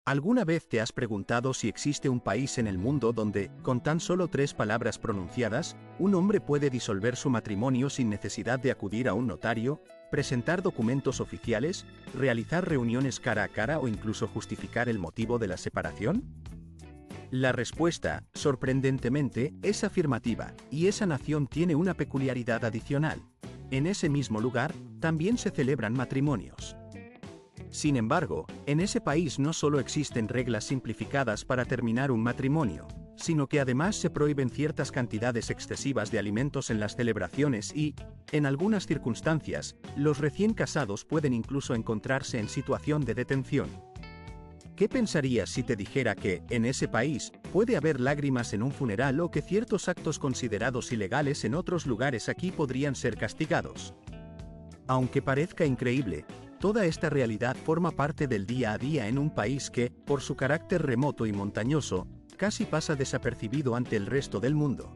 ¿Alguna vez te has preguntado si existe un país en el mundo donde, con tan solo 3 palabras pronunciadas, un hombre puede disolver su matrimonio sin necesidad de acudir a un notario, presentar documentos oficiales, realizar reuniones cara a cara o incluso justificar el motivo de la separación? La respuesta, sorprendentemente, es afirmativa, y esa nación tiene una peculiaridad adicional. En ese mismo lugar, también se celebran matrimonios. Sin embargo, en ese país no solo existen reglas simplificadas para terminar un matrimonio, sino que además se prohíben ciertas cantidades excesivas de alimentos en las celebraciones y, en algunas circunstancias, los recién casados pueden incluso encontrarse en situación de detención. ¿Qué pensarías si te dijera que, en ese país, puede haber lágrimas en un funeral o que ciertos actos considerados ilegales en otros lugares aquí podrían ser castigados? Aunque parezca increíble, toda esta realidad forma parte del día a día en un país que, por su carácter remoto y montañoso, casi pasa desapercibido ante el resto del mundo.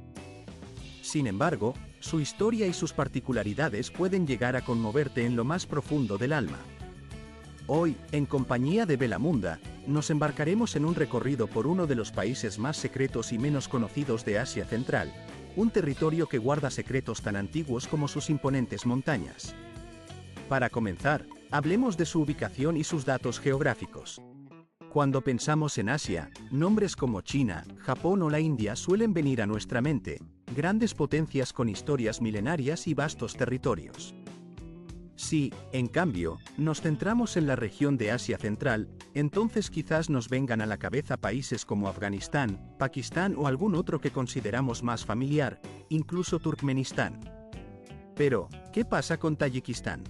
Sin embargo, su historia y sus particularidades pueden llegar a conmoverte en lo más profundo del alma. Hoy, en compañía de Belamunda, nos embarcaremos en un recorrido por uno de los países más secretos y menos conocidos de Asia Central, un territorio que guarda secretos tan antiguos como sus imponentes montañas. Para comenzar, hablemos de su ubicación y sus datos geográficos. Cuando pensamos en Asia, nombres como China, Japón o la India suelen venir a nuestra mente, grandes potencias con historias milenarias y vastos territorios. Si, en cambio, nos centramos en la región de Asia Central, entonces quizás nos vengan a la cabeza países como Afganistán, Pakistán o algún otro que consideramos más familiar, incluso Turkmenistán. Pero, ¿qué pasa con Tayikistán?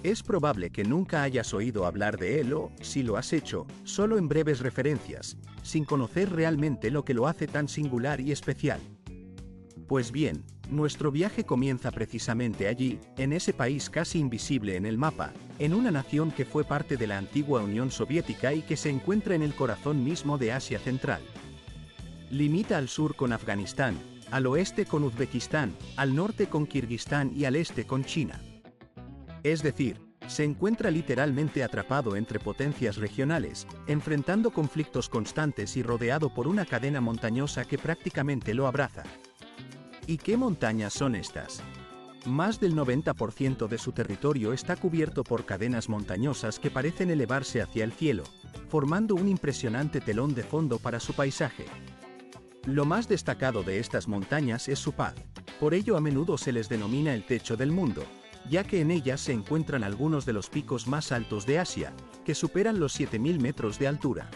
Es probable que nunca hayas oído hablar de él o, si lo has hecho, solo en breves referencias, sin conocer realmente lo que lo hace tan singular y especial. Pues bien, nuestro viaje comienza precisamente allí, en ese país casi invisible en el mapa, en una nación que fue parte de la antigua Unión Soviética y que se encuentra en el corazón mismo de Asia Central. Limita al sur con Afganistán, al oeste con Uzbekistán, al norte con Kirguistán y al este con China. Es decir, se encuentra literalmente atrapado entre potencias regionales, enfrentando conflictos constantes y rodeado por una cadena montañosa que prácticamente lo abraza. ¿Y qué montañas son estas? Más del 90% de su territorio está cubierto por cadenas montañosas que parecen elevarse hacia el cielo, formando un impresionante telón de fondo para su paisaje. Lo más destacado de estas montañas es su paz, por ello a menudo se les denomina el techo del mundo, ya que en ellas se encuentran algunos de los picos más altos de Asia, que superan los 7.000 metros de altura.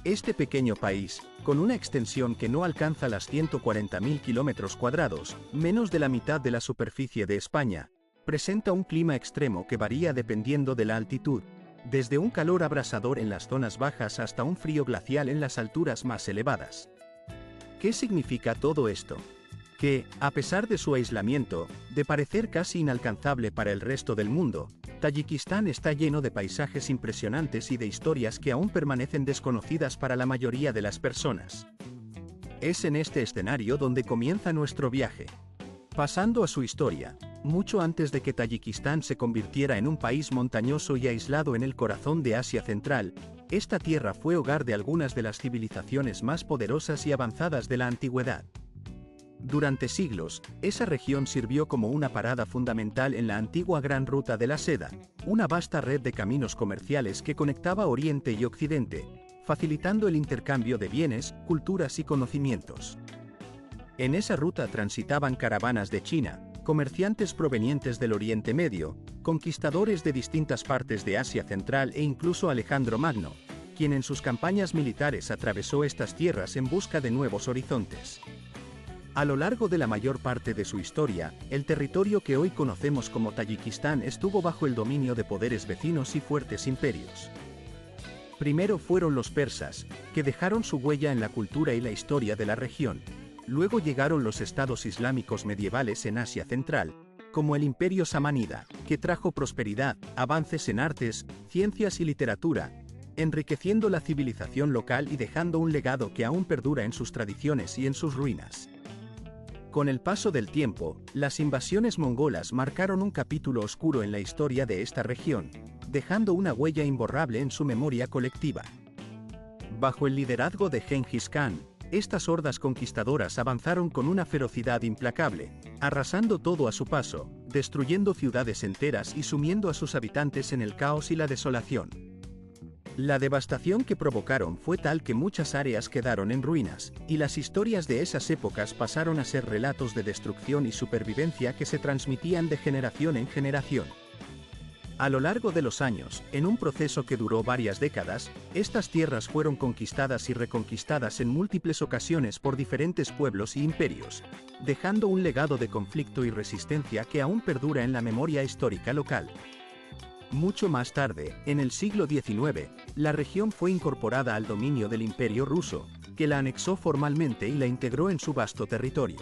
Este pequeño país, con una extensión que no alcanza las 140.000 kilómetros cuadrados, menos de la mitad de la superficie de España, presenta un clima extremo que varía dependiendo de la altitud, desde un calor abrasador en las zonas bajas hasta un frío glacial en las alturas más elevadas. ¿Qué significa todo esto? Que, a pesar de su aislamiento, de parecer casi inalcanzable para el resto del mundo, Tayikistán está lleno de paisajes impresionantes y de historias que aún permanecen desconocidas para la mayoría de las personas. Es en este escenario donde comienza nuestro viaje. Pasando a su historia, mucho antes de que Tayikistán se convirtiera en un país montañoso y aislado en el corazón de Asia Central, esta tierra fue hogar de algunas de las civilizaciones más poderosas y avanzadas de la antigüedad. Durante siglos, esa región sirvió como una parada fundamental en la antigua Gran Ruta de la Seda, una vasta red de caminos comerciales que conectaba Oriente y Occidente, facilitando el intercambio de bienes, culturas y conocimientos. En esa ruta transitaban caravanas de China, comerciantes provenientes del Oriente Medio, conquistadores de distintas partes de Asia Central e incluso Alejandro Magno, quien en sus campañas militares atravesó estas tierras en busca de nuevos horizontes. A lo largo de la mayor parte de su historia, el territorio que hoy conocemos como Tayikistán estuvo bajo el dominio de poderes vecinos y fuertes imperios. Primero fueron los persas, que dejaron su huella en la cultura y la historia de la región. Luego llegaron los estados islámicos medievales en Asia Central, como el Imperio Samánida, que trajo prosperidad, avances en artes, ciencias y literatura, enriqueciendo la civilización local y dejando un legado que aún perdura en sus tradiciones y en sus ruinas. Con el paso del tiempo, las invasiones mongolas marcaron un capítulo oscuro en la historia de esta región, dejando una huella imborrable en su memoria colectiva. Bajo el liderazgo de Gengis Khan, estas hordas conquistadoras avanzaron con una ferocidad implacable, arrasando todo a su paso, destruyendo ciudades enteras y sumiendo a sus habitantes en el caos y la desolación. La devastación que provocaron fue tal que muchas áreas quedaron en ruinas, y las historias de esas épocas pasaron a ser relatos de destrucción y supervivencia que se transmitían de generación en generación. A lo largo de los años, en un proceso que duró varias décadas, estas tierras fueron conquistadas y reconquistadas en múltiples ocasiones por diferentes pueblos y imperios, dejando un legado de conflicto y resistencia que aún perdura en la memoria histórica local. Mucho más tarde, en el siglo XIX, la región fue incorporada al dominio del Imperio ruso, que la anexó formalmente y la integró en su vasto territorio.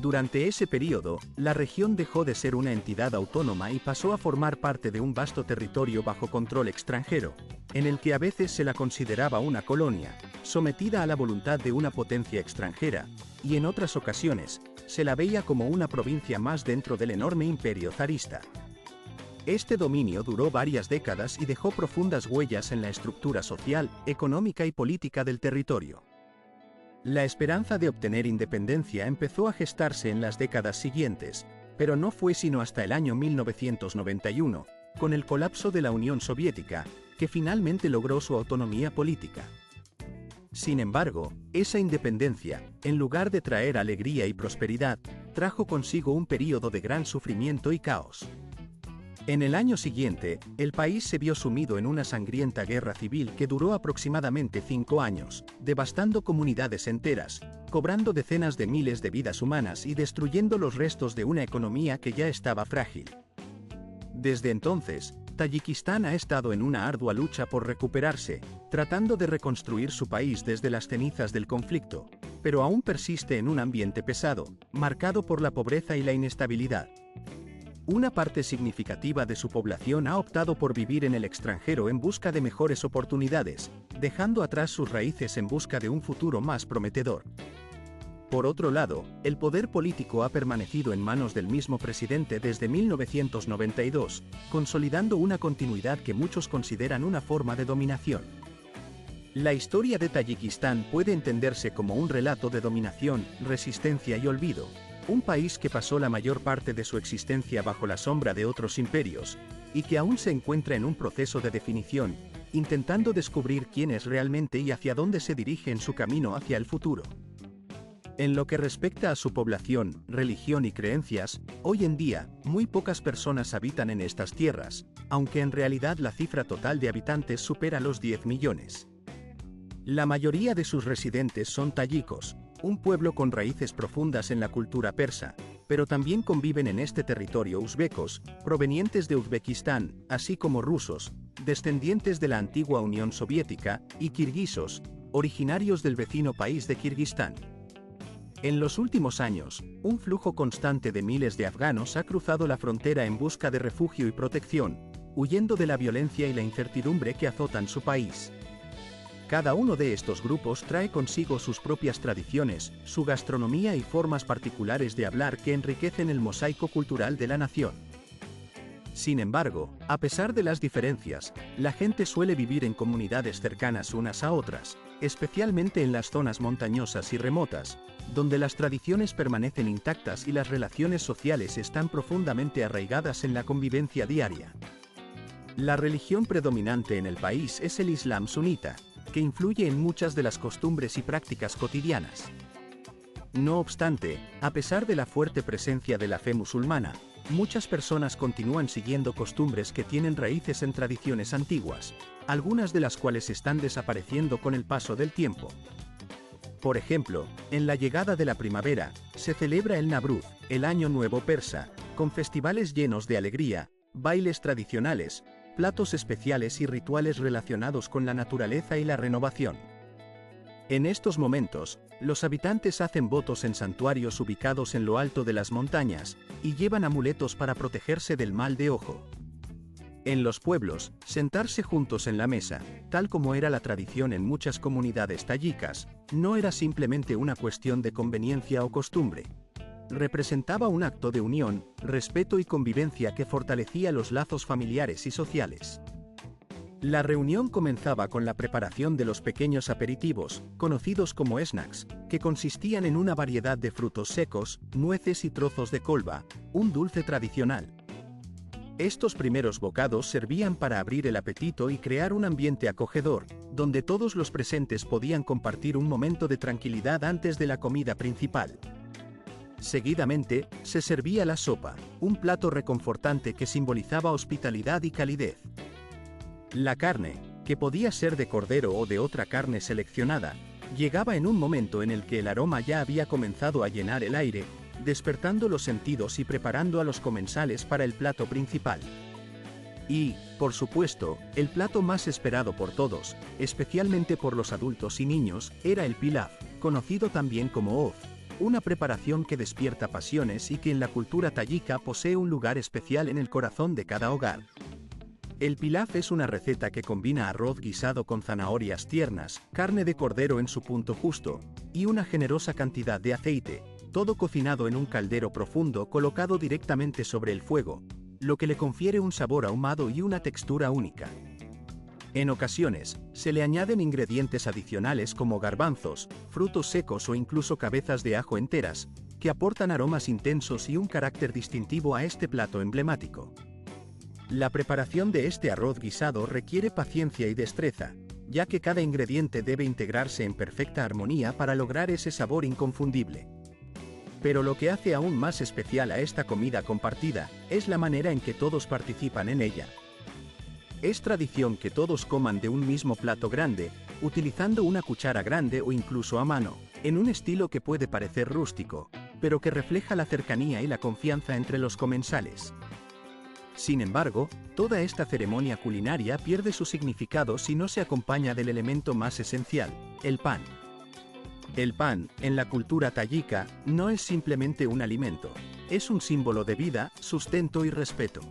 Durante ese periodo, la región dejó de ser una entidad autónoma y pasó a formar parte de un vasto territorio bajo control extranjero, en el que a veces se la consideraba una colonia, sometida a la voluntad de una potencia extranjera, y en otras ocasiones, se la veía como una provincia más dentro del enorme imperio zarista. Este dominio duró varias décadas y dejó profundas huellas en la estructura social, económica y política del territorio. La esperanza de obtener independencia empezó a gestarse en las décadas siguientes, pero no fue sino hasta el año 1991, con el colapso de la Unión Soviética, que finalmente logró su autonomía política. Sin embargo, esa independencia, en lugar de traer alegría y prosperidad, trajo consigo un período de gran sufrimiento y caos. En el año siguiente, el país se vio sumido en una sangrienta guerra civil que duró aproximadamente 5 años, devastando comunidades enteras, cobrando decenas de miles de vidas humanas y destruyendo los restos de una economía que ya estaba frágil. Desde entonces, Tayikistán ha estado en una ardua lucha por recuperarse, tratando de reconstruir su país desde las cenizas del conflicto, pero aún persiste en un ambiente pesado, marcado por la pobreza y la inestabilidad. Una parte significativa de su población ha optado por vivir en el extranjero en busca de mejores oportunidades, dejando atrás sus raíces en busca de un futuro más prometedor. Por otro lado, el poder político ha permanecido en manos del mismo presidente desde 1992, consolidando una continuidad que muchos consideran una forma de dominación. La historia de Tayikistán puede entenderse como un relato de dominación, resistencia y olvido. Un país que pasó la mayor parte de su existencia bajo la sombra de otros imperios, y que aún se encuentra en un proceso de definición, intentando descubrir quién es realmente y hacia dónde se dirige en su camino hacia el futuro. En lo que respecta a su población, religión y creencias, hoy en día, muy pocas personas habitan en estas tierras, aunque en realidad la cifra total de habitantes supera los 10 millones. La mayoría de sus residentes son tayikos, un pueblo con raíces profundas en la cultura persa, pero también conviven en este territorio uzbekos, provenientes de Uzbekistán, así como rusos, descendientes de la antigua Unión Soviética, y kirguisos, originarios del vecino país de Kirguistán. En los últimos años, un flujo constante de miles de afganos ha cruzado la frontera en busca de refugio y protección, huyendo de la violencia y la incertidumbre que azotan su país. Cada uno de estos grupos trae consigo sus propias tradiciones, su gastronomía y formas particulares de hablar que enriquecen el mosaico cultural de la nación. Sin embargo, a pesar de las diferencias, la gente suele vivir en comunidades cercanas unas a otras, especialmente en las zonas montañosas y remotas, donde las tradiciones permanecen intactas y las relaciones sociales están profundamente arraigadas en la convivencia diaria. La religión predominante en el país es el Islam sunita, que influye en muchas de las costumbres y prácticas cotidianas. No obstante, a pesar de la fuerte presencia de la fe musulmana, muchas personas continúan siguiendo costumbres que tienen raíces en tradiciones antiguas, algunas de las cuales están desapareciendo con el paso del tiempo. Por ejemplo, en la llegada de la primavera, se celebra el Navruz, el Año Nuevo persa, con festivales llenos de alegría, bailes tradicionales, platos especiales y rituales relacionados con la naturaleza y la renovación. En estos momentos, los habitantes hacen votos en santuarios ubicados en lo alto de las montañas, y llevan amuletos para protegerse del mal de ojo. En los pueblos, sentarse juntos en la mesa, tal como era la tradición en muchas comunidades tayicas, no era simplemente una cuestión de conveniencia o costumbre. Representaba un acto de unión, respeto y convivencia que fortalecía los lazos familiares y sociales. La reunión comenzaba con la preparación de los pequeños aperitivos, conocidos como snacks, que consistían en una variedad de frutos secos, nueces y trozos de colba, un dulce tradicional. Estos primeros bocados servían para abrir el apetito y crear un ambiente acogedor, donde todos los presentes podían compartir un momento de tranquilidad antes de la comida principal. Seguidamente, se servía la sopa, un plato reconfortante que simbolizaba hospitalidad y calidez. La carne, que podía ser de cordero o de otra carne seleccionada, llegaba en un momento en el que el aroma ya había comenzado a llenar el aire, despertando los sentidos y preparando a los comensales para el plato principal. Y, por supuesto, el plato más esperado por todos, especialmente por los adultos y niños, era el pilaf, conocido también como oz, una preparación que despierta pasiones y que en la cultura tayika posee un lugar especial en el corazón de cada hogar. El pilaf es una receta que combina arroz guisado con zanahorias tiernas, carne de cordero en su punto justo, y una generosa cantidad de aceite, todo cocinado en un caldero profundo colocado directamente sobre el fuego, lo que le confiere un sabor ahumado y una textura única. En ocasiones, se le añaden ingredientes adicionales como garbanzos, frutos secos o incluso cabezas de ajo enteras, que aportan aromas intensos y un carácter distintivo a este plato emblemático. La preparación de este arroz guisado requiere paciencia y destreza, ya que cada ingrediente debe integrarse en perfecta armonía para lograr ese sabor inconfundible. Pero lo que hace aún más especial a esta comida compartida es la manera en que todos participan en ella. Es tradición que todos coman de un mismo plato grande, utilizando una cuchara grande o incluso a mano, en un estilo que puede parecer rústico, pero que refleja la cercanía y la confianza entre los comensales. Sin embargo, toda esta ceremonia culinaria pierde su significado si no se acompaña del elemento más esencial, el pan. El pan, en la cultura tayika, no es simplemente un alimento, es un símbolo de vida, sustento y respeto.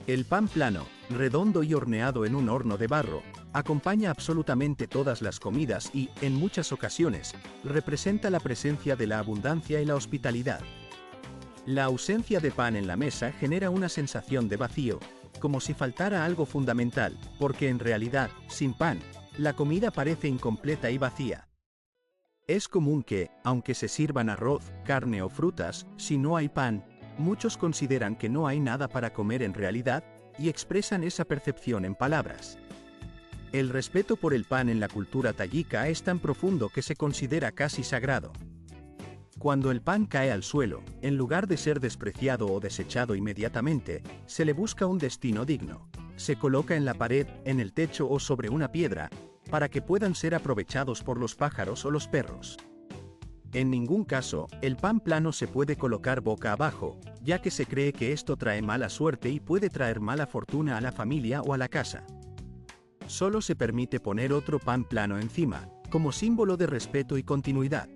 El pan plano, redondo y horneado en un horno de barro, acompaña absolutamente todas las comidas y, en muchas ocasiones, representa la presencia de la abundancia y la hospitalidad. La ausencia de pan en la mesa genera una sensación de vacío, como si faltara algo fundamental, porque en realidad, sin pan, la comida parece incompleta y vacía. Es común que, aunque se sirvan arroz, carne o frutas, si no hay pan, muchos consideran que no hay nada para comer en realidad, y expresan esa percepción en palabras. El respeto por el pan en la cultura tayika es tan profundo que se considera casi sagrado. Cuando el pan cae al suelo, en lugar de ser despreciado o desechado inmediatamente, se le busca un destino digno. Se coloca en la pared, en el techo o sobre una piedra, para que puedan ser aprovechados por los pájaros o los perros. En ningún caso, el pan plano se puede colocar boca abajo, ya que se cree que esto trae mala suerte y puede traer mala fortuna a la familia o a la casa. Solo se permite poner otro pan plano encima, como símbolo de respeto y continuidad.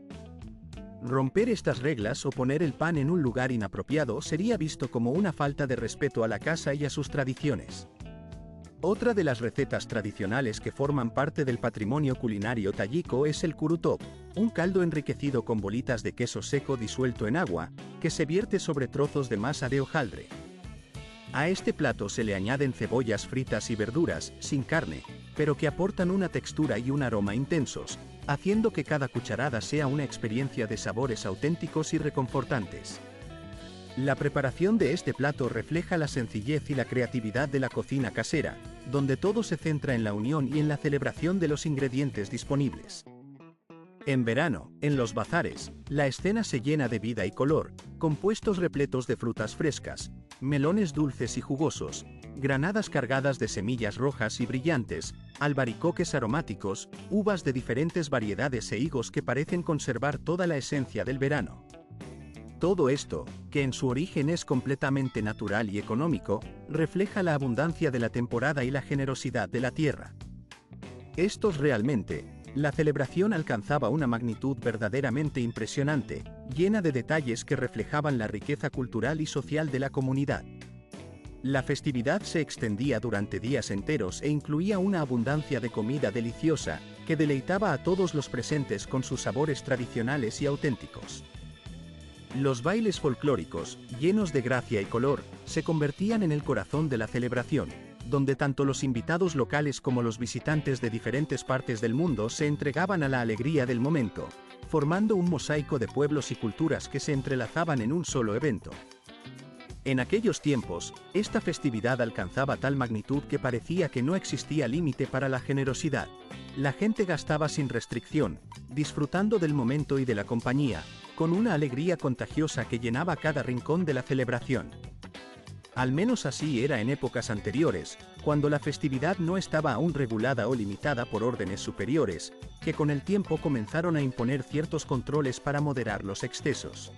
Romper estas reglas o poner el pan en un lugar inapropiado sería visto como una falta de respeto a la casa y a sus tradiciones. Otra de las recetas tradicionales que forman parte del patrimonio culinario tayiko es el kurutop, un caldo enriquecido con bolitas de queso seco disuelto en agua, que se vierte sobre trozos de masa de hojaldre. A este plato se le añaden cebollas fritas y verduras, sin carne, pero que aportan una textura y un aroma intensos, haciendo que cada cucharada sea una experiencia de sabores auténticos y reconfortantes. La preparación de este plato refleja la sencillez y la creatividad de la cocina casera, donde todo se centra en la unión y en la celebración de los ingredientes disponibles. En verano, en los bazares, la escena se llena de vida y color, con puestos repletos de frutas frescas, melones dulces y jugosos, granadas cargadas de semillas rojas y brillantes, albaricoques aromáticos, uvas de diferentes variedades e higos que parecen conservar toda la esencia del verano. Todo esto, que en su origen es completamente natural y económico, refleja la abundancia de la temporada y la generosidad de la tierra. La celebración alcanzaba una magnitud verdaderamente impresionante, llena de detalles que reflejaban la riqueza cultural y social de la comunidad. La festividad se extendía durante días enteros e incluía una abundancia de comida deliciosa, que deleitaba a todos los presentes con sus sabores tradicionales y auténticos. Los bailes folclóricos, llenos de gracia y color, se convertían en el corazón de la celebración, donde tanto los invitados locales como los visitantes de diferentes partes del mundo se entregaban a la alegría del momento, formando un mosaico de pueblos y culturas que se entrelazaban en un solo evento. En aquellos tiempos, esta festividad alcanzaba tal magnitud que parecía que no existía límite para la generosidad. La gente gastaba sin restricción, disfrutando del momento y de la compañía, con una alegría contagiosa que llenaba cada rincón de la celebración. Al menos así era en épocas anteriores, cuando la festividad no estaba aún regulada o limitada por órdenes superiores, que con el tiempo comenzaron a imponer ciertos controles para moderar los excesos.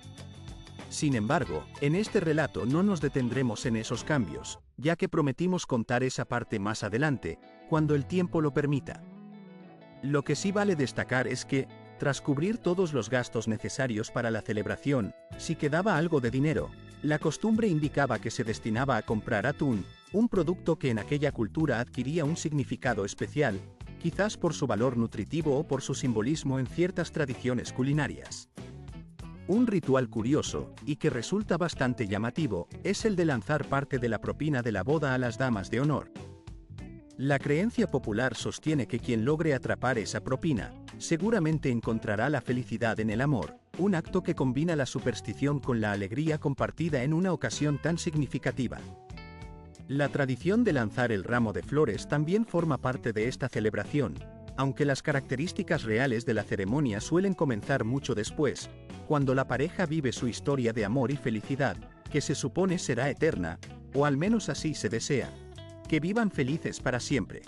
Sin embargo, en este relato no nos detendremos en esos cambios, ya que prometimos contar esa parte más adelante, cuando el tiempo lo permita. Lo que sí vale destacar es que, tras cubrir todos los gastos necesarios para la celebración, si quedaba algo de dinero, la costumbre indicaba que se destinaba a comprar atún, un producto que en aquella cultura adquiría un significado especial, quizás por su valor nutritivo o por su simbolismo en ciertas tradiciones culinarias. Un ritual curioso, y que resulta bastante llamativo, es el de lanzar parte de la propina de la boda a las damas de honor. La creencia popular sostiene que quien logre atrapar esa propina, seguramente encontrará la felicidad en el amor, un acto que combina la superstición con la alegría compartida en una ocasión tan significativa. La tradición de lanzar el ramo de flores también forma parte de esta celebración, aunque las características reales de la ceremonia suelen comenzar mucho después, cuando la pareja vive su historia de amor y felicidad, que se supone será eterna, o al menos así se desea, que vivan felices para siempre.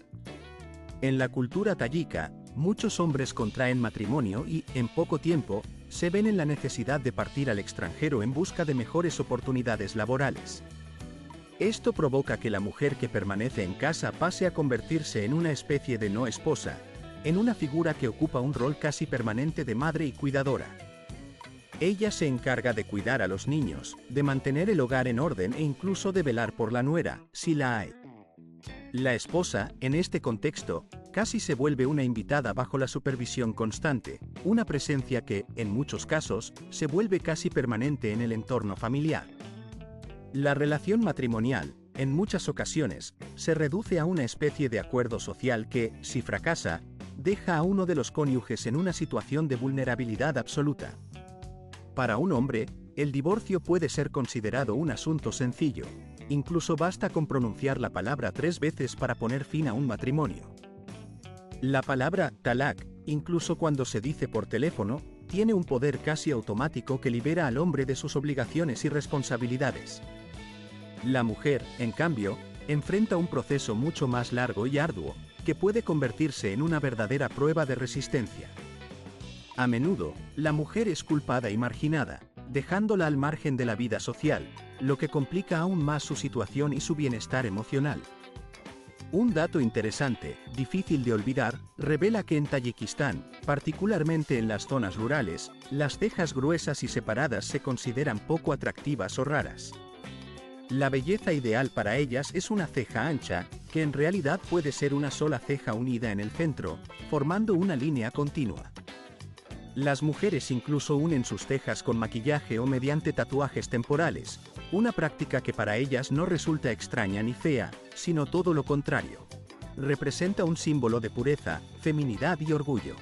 En la cultura tayika, muchos hombres contraen matrimonio y, en poco tiempo, se ven en la necesidad de partir al extranjero en busca de mejores oportunidades laborales. Esto provoca que la mujer que permanece en casa pase a convertirse en una especie de no esposa, en una figura que ocupa un rol casi permanente de madre y cuidadora. Ella se encarga de cuidar a los niños, de mantener el hogar en orden e incluso de velar por la nuera, si la hay. La esposa, en este contexto, casi se vuelve una invitada bajo la supervisión constante, una presencia que, en muchos casos, se vuelve casi permanente en el entorno familiar. La relación matrimonial, en muchas ocasiones, se reduce a una especie de acuerdo social que, si fracasa, deja a uno de los cónyuges en una situación de vulnerabilidad absoluta. Para un hombre, el divorcio puede ser considerado un asunto sencillo, incluso basta con pronunciar la palabra 3 veces para poner fin a un matrimonio. La palabra talak, incluso cuando se dice por teléfono, tiene un poder casi automático que libera al hombre de sus obligaciones y responsabilidades. La mujer, en cambio, enfrenta un proceso mucho más largo y arduo, que puede convertirse en una verdadera prueba de resistencia. A menudo, la mujer es culpada y marginada, dejándola al margen de la vida social, lo que complica aún más su situación y su bienestar emocional. Un dato interesante, difícil de olvidar, revela que en Tayikistán, particularmente en las zonas rurales, las cejas gruesas y separadas se consideran poco atractivas o raras. La belleza ideal para ellas es una ceja ancha, que en realidad puede ser una sola ceja unida en el centro, formando una línea continua. Las mujeres incluso unen sus cejas con maquillaje o mediante tatuajes temporales, una práctica que para ellas no resulta extraña ni fea, sino todo lo contrario. Representa un símbolo de pureza, feminidad y orgullo.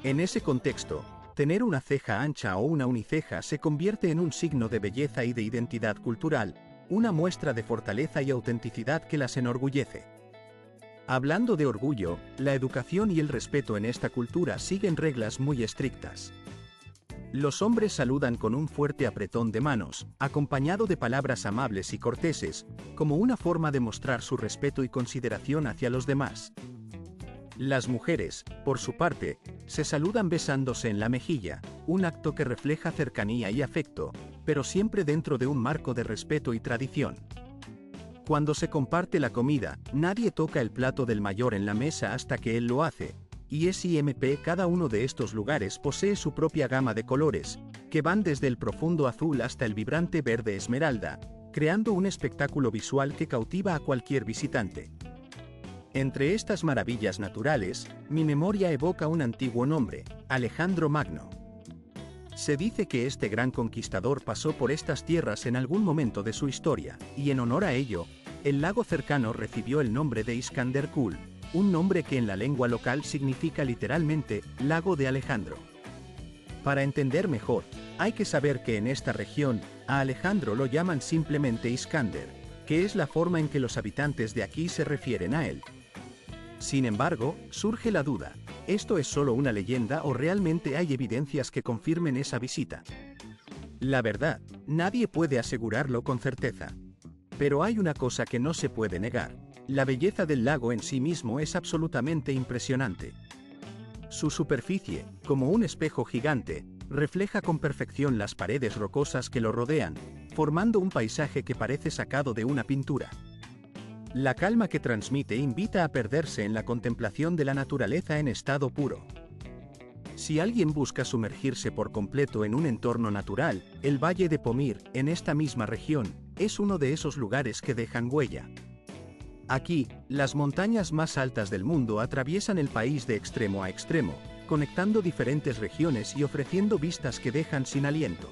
En ese contexto, tener una ceja ancha o una uniceja se convierte en un signo de belleza y de identidad cultural, una muestra de fortaleza y autenticidad que las enorgullece. Hablando de orgullo, la educación y el respeto en esta cultura siguen reglas muy estrictas. Los hombres saludan con un fuerte apretón de manos, acompañado de palabras amables y corteses, como una forma de mostrar su respeto y consideración hacia los demás. Las mujeres, por su parte, se saludan besándose en la mejilla, un acto que refleja cercanía y afecto, pero siempre dentro de un marco de respeto y tradición. Cuando se comparte la comida, nadie toca el plato del mayor en la mesa hasta que él lo hace, y cada uno de estos lugares posee su propia gama de colores, que van desde el profundo azul hasta el vibrante verde esmeralda, creando un espectáculo visual que cautiva a cualquier visitante. Entre estas maravillas naturales, mi memoria evoca un antiguo nombre, Alejandro Magno. Se dice que este gran conquistador pasó por estas tierras en algún momento de su historia, y en honor a ello, El lago cercano recibió el nombre de Iskanderkul, un nombre que en la lengua local significa literalmente «lago de Alejandro». Para entender mejor, hay que saber que en esta región, a Alejandro lo llaman simplemente Iskander, que es la forma en que los habitantes de aquí se refieren a él. Sin embargo, surge la duda, ¿esto es solo una leyenda o realmente hay evidencias que confirmen esa visita? La verdad, nadie puede asegurarlo con certeza. Pero hay una cosa que no se puede negar, la belleza del lago en sí mismo es absolutamente impresionante. Su superficie, como un espejo gigante, refleja con perfección las paredes rocosas que lo rodean, formando un paisaje que parece sacado de una pintura. La calma que transmite invita a perderse en la contemplación de la naturaleza en estado puro. Si alguien busca sumergirse por completo en un entorno natural, el Valle de Pomir, en esta misma región, es uno de esos lugares que dejan huella. Aquí, las montañas más altas del mundo atraviesan el país de extremo a extremo, conectando diferentes regiones y ofreciendo vistas que dejan sin aliento.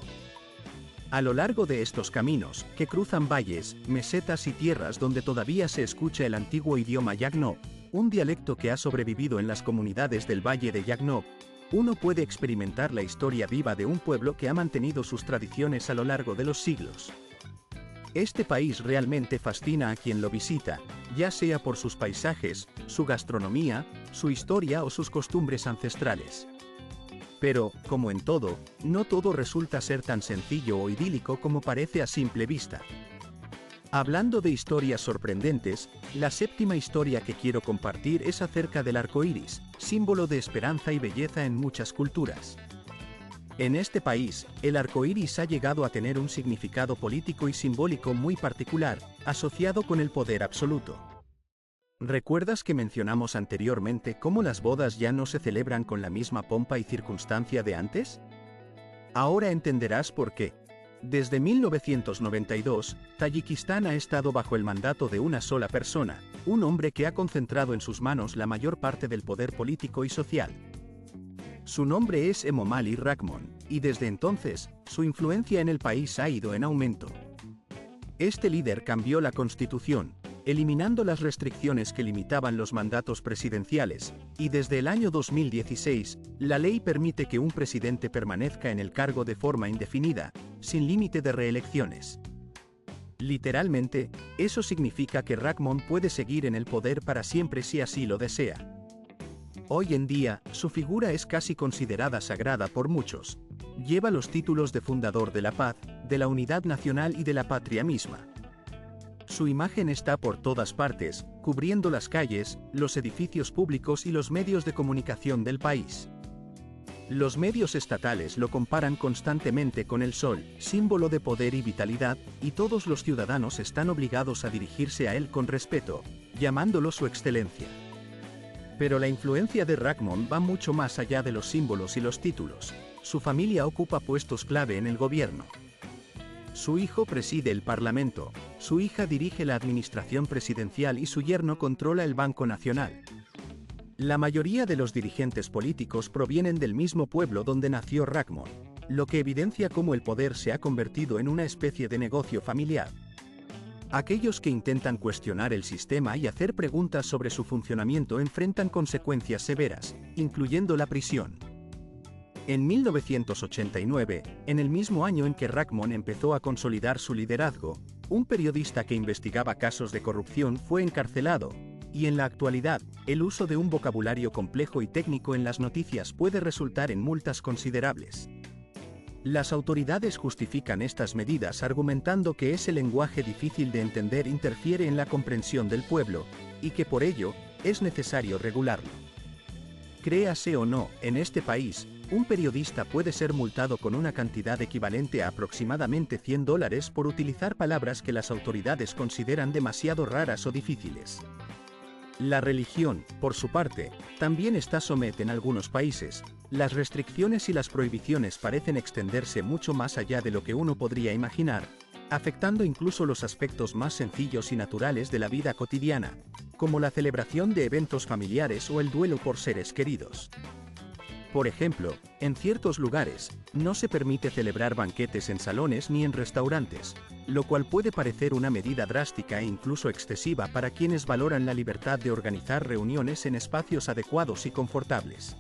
A lo largo de estos caminos, que cruzan valles, mesetas y tierras donde todavía se escucha el antiguo idioma Yagno, un dialecto que ha sobrevivido en las comunidades del Valle de Yagno, uno puede experimentar la historia viva de un pueblo que ha mantenido sus tradiciones a lo largo de los siglos. Este país realmente fascina a quien lo visita, ya sea por sus paisajes, su gastronomía, su historia o sus costumbres ancestrales. Pero, como en todo, no todo resulta ser tan sencillo o idílico como parece a simple vista. Hablando de historias sorprendentes, la séptima historia que quiero compartir es acerca del arco iris, símbolo de esperanza y belleza en muchas culturas. En este país, el arco iris ha llegado a tener un significado político y simbólico muy particular, asociado con el poder absoluto. ¿Recuerdas que mencionamos anteriormente cómo las bodas ya no se celebran con la misma pompa y circunstancia de antes? Ahora entenderás por qué. Desde 1992, Tayikistán ha estado bajo el mandato de una sola persona, un hombre que ha concentrado en sus manos la mayor parte del poder político y social. Su nombre es Emomali Rahmon, y desde entonces, su influencia en el país ha ido en aumento. Este líder cambió la constitución, eliminando las restricciones que limitaban los mandatos presidenciales, y desde el año 2016, la ley permite que un presidente permanezca en el cargo de forma indefinida, sin límite de reelecciones. Literalmente, eso significa que Rahmon puede seguir en el poder para siempre si así lo desea. Hoy en día, su figura es casi considerada sagrada por muchos. Lleva los títulos de fundador de la paz, de la unidad nacional y de la patria misma. Su imagen está por todas partes, cubriendo las calles, los edificios públicos y los medios de comunicación del país. Los medios estatales lo comparan constantemente con el sol, símbolo de poder y vitalidad, y todos los ciudadanos están obligados a dirigirse a él con respeto, llamándolo su excelencia. Pero la influencia de Rahmon va mucho más allá de los símbolos y los títulos. Su familia ocupa puestos clave en el gobierno. Su hijo preside el Parlamento, su hija dirige la administración presidencial y su yerno controla el Banco Nacional. La mayoría de los dirigentes políticos provienen del mismo pueblo donde nació Rahmon, lo que evidencia cómo el poder se ha convertido en una especie de negocio familiar. Aquellos que intentan cuestionar el sistema y hacer preguntas sobre su funcionamiento enfrentan consecuencias severas, incluyendo la prisión. En 1989, en el mismo año en que Rahmon empezó a consolidar su liderazgo, un periodista que investigaba casos de corrupción fue encarcelado, y en la actualidad, el uso de un vocabulario complejo y técnico en las noticias puede resultar en multas considerables. Las autoridades justifican estas medidas argumentando que ese lenguaje difícil de entender interfiere en la comprensión del pueblo, y que por ello, es necesario regularlo. Créase o no, en este país, un periodista puede ser multado con una cantidad equivalente a aproximadamente $100 por utilizar palabras que las autoridades consideran demasiado raras o difíciles. La religión, por su parte, también está sometida en algunos países. Las restricciones y las prohibiciones parecen extenderse mucho más allá de lo que uno podría imaginar, afectando incluso los aspectos más sencillos y naturales de la vida cotidiana, como la celebración de eventos familiares o el duelo por seres queridos. Por ejemplo, en ciertos lugares, no se permite celebrar banquetes en salones ni en restaurantes, lo cual puede parecer una medida drástica e incluso excesiva para quienes valoran la libertad de organizar reuniones en espacios adecuados y confortables.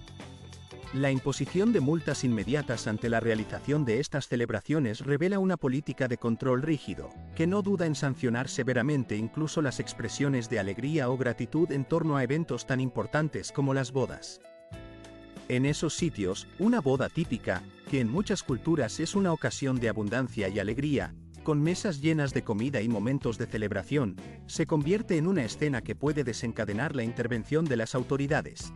La imposición de multas inmediatas ante la realización de estas celebraciones revela una política de control rígido, que no duda en sancionar severamente incluso las expresiones de alegría o gratitud en torno a eventos tan importantes como las bodas. En esos sitios, una boda típica, que en muchas culturas es una ocasión de abundancia y alegría, con mesas llenas de comida y momentos de celebración, se convierte en una escena que puede desencadenar la intervención de las autoridades.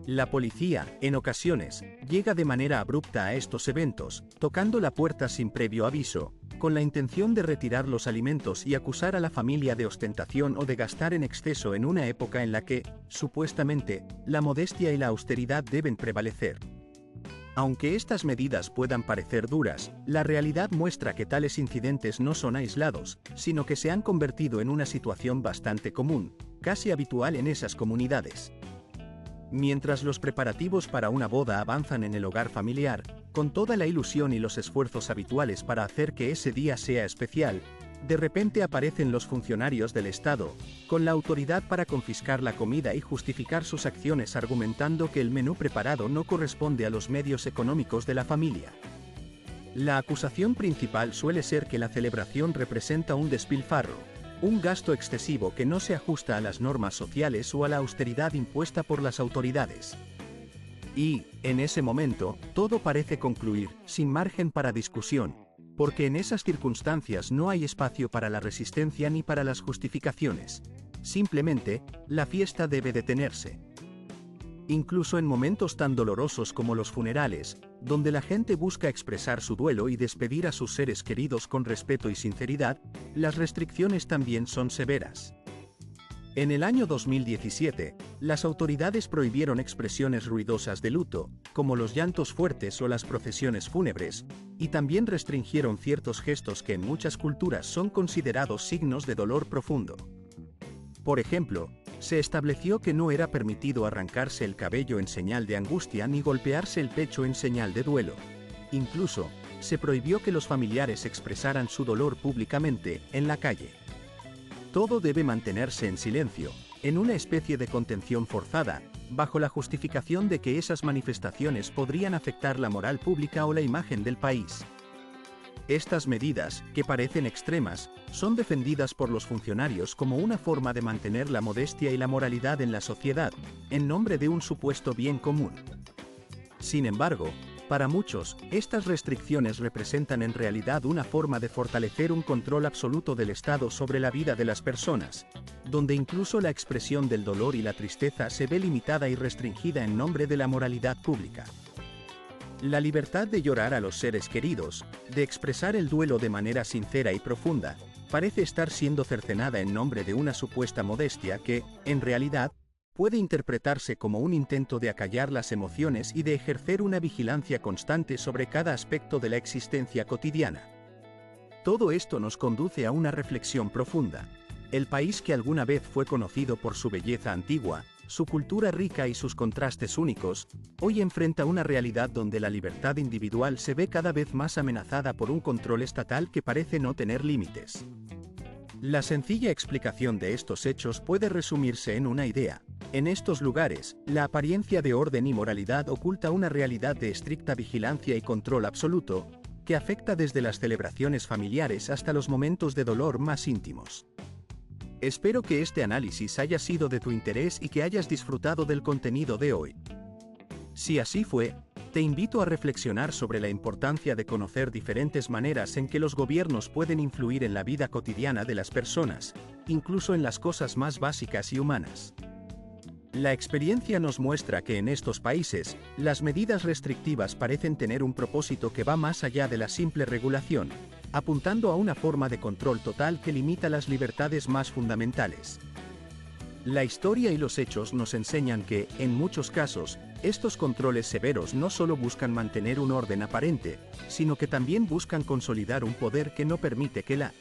La policía, en ocasiones, llega de manera abrupta a estos eventos, tocando la puerta sin previo aviso, con la intención de retirar los alimentos y acusar a la familia de ostentación o de gastar en exceso en una época en la que, supuestamente, la modestia y la austeridad deben prevalecer. Aunque estas medidas puedan parecer duras, la realidad muestra que tales incidentes no son aislados, sino que se han convertido en una situación bastante común, casi habitual en esas comunidades. Mientras los preparativos para una boda avanzan en el hogar familiar, con toda la ilusión y los esfuerzos habituales para hacer que ese día sea especial, de repente aparecen los funcionarios del Estado, con la autoridad para confiscar la comida y justificar sus acciones argumentando que el menú preparado no corresponde a los medios económicos de la familia. La acusación principal suele ser que la celebración representa un despilfarro, un gasto excesivo que no se ajusta a las normas sociales o a la austeridad impuesta por las autoridades. Y, en ese momento, todo parece concluir, sin margen para discusión, porque en esas circunstancias no hay espacio para la resistencia ni para las justificaciones. Simplemente, la fiesta debe detenerse. Incluso en momentos tan dolorosos como los funerales, donde la gente busca expresar su duelo y despedir a sus seres queridos con respeto y sinceridad, las restricciones también son severas. En el año 2017, las autoridades prohibieron expresiones ruidosas de luto, como los llantos fuertes o las procesiones fúnebres, y también restringieron ciertos gestos que en muchas culturas son considerados signos de dolor profundo. Por ejemplo, se estableció que no era permitido arrancarse el cabello en señal de angustia ni golpearse el pecho en señal de duelo. Incluso, se prohibió que los familiares expresaran su dolor públicamente, en la calle. Todo debe mantenerse en silencio, en una especie de contención forzada, bajo la justificación de que esas manifestaciones podrían afectar la moral pública o la imagen del país. Estas medidas, que parecen extremas, son defendidas por los funcionarios como una forma de mantener la modestia y la moralidad en la sociedad, en nombre de un supuesto bien común. Sin embargo, para muchos, estas restricciones representan en realidad una forma de fortalecer un control absoluto del Estado sobre la vida de las personas, donde incluso la expresión del dolor y la tristeza se ve limitada y restringida en nombre de la moralidad pública. La libertad de llorar a los seres queridos, de expresar el duelo de manera sincera y profunda, parece estar siendo cercenada en nombre de una supuesta modestia que, en realidad, puede interpretarse como un intento de acallar las emociones y de ejercer una vigilancia constante sobre cada aspecto de la existencia cotidiana. Todo esto nos conduce a una reflexión profunda. El país que alguna vez fue conocido por su belleza antigua, su cultura rica y sus contrastes únicos, hoy enfrenta una realidad donde la libertad individual se ve cada vez más amenazada por un control estatal que parece no tener límites. La sencilla explicación de estos hechos puede resumirse en una idea. En estos lugares, la apariencia de orden y moralidad oculta una realidad de estricta vigilancia y control absoluto, que afecta desde las celebraciones familiares hasta los momentos de dolor más íntimos. Espero que este análisis haya sido de tu interés y que hayas disfrutado del contenido de hoy. Si así fue, te invito a reflexionar sobre la importancia de conocer diferentes maneras en que los gobiernos pueden influir en la vida cotidiana de las personas, incluso en las cosas más básicas y humanas. La experiencia nos muestra que en estos países, las medidas restrictivas parecen tener un propósito que va más allá de la simple regulación, apuntando a una forma de control total que limita las libertades más fundamentales. La historia y los hechos nos enseñan que, en muchos casos, estos controles severos no solo buscan mantener un orden aparente, sino que también buscan consolidar un poder que no permite que la